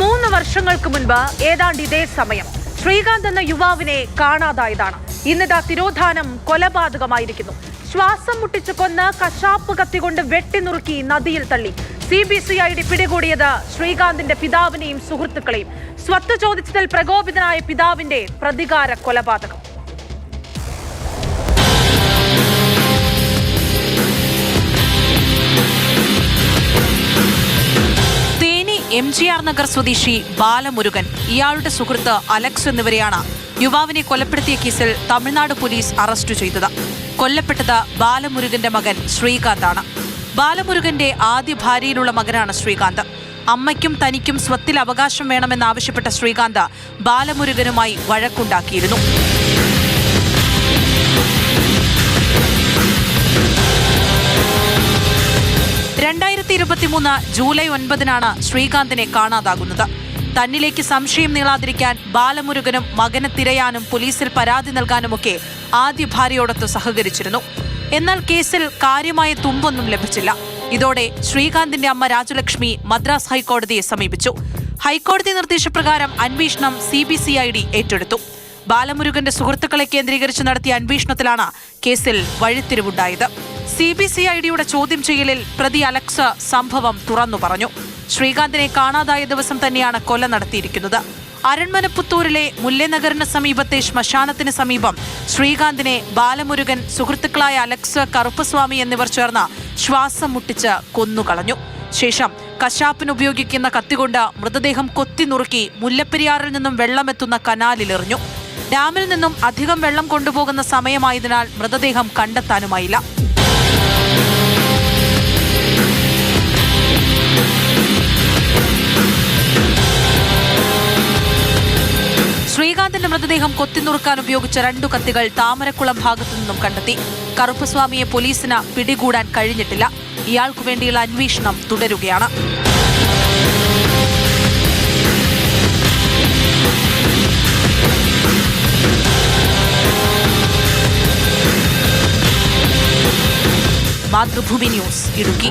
3 വർഷങ്ങൾക്ക് മുൻപ് ഏതാണ്ട് ഇതേ സമയം ശ്രീകാന്ത് എന്ന യുവാവിനെ കാണാതായതാണ്. ഇന്നിതാ തിരോധാനം കൊലപാതകമായിരിക്കുന്നു. ശ്വാസം മുട്ടിച്ചു കൊന്ന് കശാപ്പ് കത്തികൊണ്ട് വെട്ടിനുറുക്കി നദിയിൽ തള്ളി. CBCID പിടികൂടിയത് ശ്രീകാന്തിന്റെ പിതാവിനെയും സുഹൃത്തുക്കളെയും. സ്വത്ത് ചോദിച്ചതിൽ പ്രകോപിതനായ പിതാവിന്റെ പ്രതികാര കൊലപാതകം. MGR നഗർ സ്വദേശി ബാലമുരുകൻ, ഇയാളുടെ സുഹൃത്ത് അലക്സ് എന്നിവരെയാണ് യുവാവിനെ കൊലപ്പെടുത്തിയ കേസിൽ തമിഴ്നാട് പോലീസ് അറസ്റ്റ് ചെയ്തത്. കൊല്ലപ്പെട്ടത് ബാലമുരുകന്റെ മകൻ ശ്രീകാന്താണ്. ബാലമുരുകന്റെ ആദ്യ ഭാര്യയിലുള്ള മകനാണ് ശ്രീകാന്ത്. അമ്മയ്ക്കും തനിക്കും സ്വത്തിൽ അവകാശം വേണമെന്നാവശ്യപ്പെട്ട ശ്രീകാന്ത് ബാലമുരുകനുമായി വഴക്കുണ്ടാക്കിയിരുന്നു. ജൂലൈ 9 ശ്രീകാന്തിനെ കാണാതാകുന്നത്. തന്നിലേക്ക് സംശയം നീളാതിരിക്കാൻ ബാലമുരുകനും മകനെ തിരയാനും പോലീസിൽ പരാതി നൽകാനുമൊക്കെ ആദ്യ ഭാര്യയോടൊത്ത് സഹകരിച്ചിരുന്നു. എന്നാൽ കേസിൽ കാര്യമായ തുമ്പൊന്നും ലഭിച്ചില്ല. ഇതോടെ ശ്രീകാന്തിന്റെ അമ്മ രാജലക്ഷ്മി മദ്രാസ് ഹൈക്കോടതിയെ സമീപിച്ചു. ഹൈക്കോടതി നിർദ്ദേശപ്രകാരം അന്വേഷണം CBCID ഏറ്റെടുത്തു. ബാലമുരുകന്റെ സുഹൃത്തുക്കളെ കേന്ദ്രീകരിച്ച് നടത്തിയ അന്വേഷണത്തിലാണ് കേസിൽ വഴിത്തിരിവുണ്ടായത്. CBCIDയുടെ ചോദ്യം ചെയ്യലിൽ പ്രതി അലക്സ് സംഭവം തുറന്നു പറഞ്ഞു. ശ്രീകാന്തിനെ കാണാതായ ദിവസം തന്നെയാണ് കൊല നടത്തിയിരിക്കുന്നത്. അരൺമനപ്പുത്തൂരിലെ മുല്ലനഗറിന് സമീപത്തെ ശ്മശാനത്തിന് സമീപം ശ്രീകാന്തിനെ ബാലമുരുകൻ, സുഹൃത്തുക്കളായ അലക്സ്, കറുപ്പസ്വാമി എന്നിവർ ചേർന്ന് ശ്വാസം മുട്ടിച്ച് കൊന്നുകളഞ്ഞു. ശേഷം കശാപ്പിന് ഉപയോഗിക്കുന്ന കത്തികൊണ്ട് മൃതദേഹം കൊത്തി നുറുക്കി മുല്ലപ്പെരിയാറിൽ നിന്നും വെള്ളമെത്തുന്ന കനാലിലെറിഞ്ഞു. ഡാമിൽ നിന്നും അധികം വെള്ളം കൊണ്ടുപോകുന്ന സമയമായതിനാൽ മൃതദേഹം കണ്ടെത്താനുമായില്ല. ശ്രീകാന്തിന്റെ മൃതദേഹം കൊത്തിനുറുക്കാൻ ഉപയോഗിച്ച 2 കത്തികൾ താമരക്കുളം ഭാഗത്തു നിന്നും കണ്ടെത്തി. കറുപ്പസ്വാമിയെ പോലീസിന് പിടികൂടാൻ കഴിഞ്ഞിട്ടില്ല. ഇയാൾക്കു വേണ്ടിയുള്ള അന്വേഷണം തുടരുകയാണ്. മാതൃഭൂമി ന്യൂസ്, ഇടുക്കി.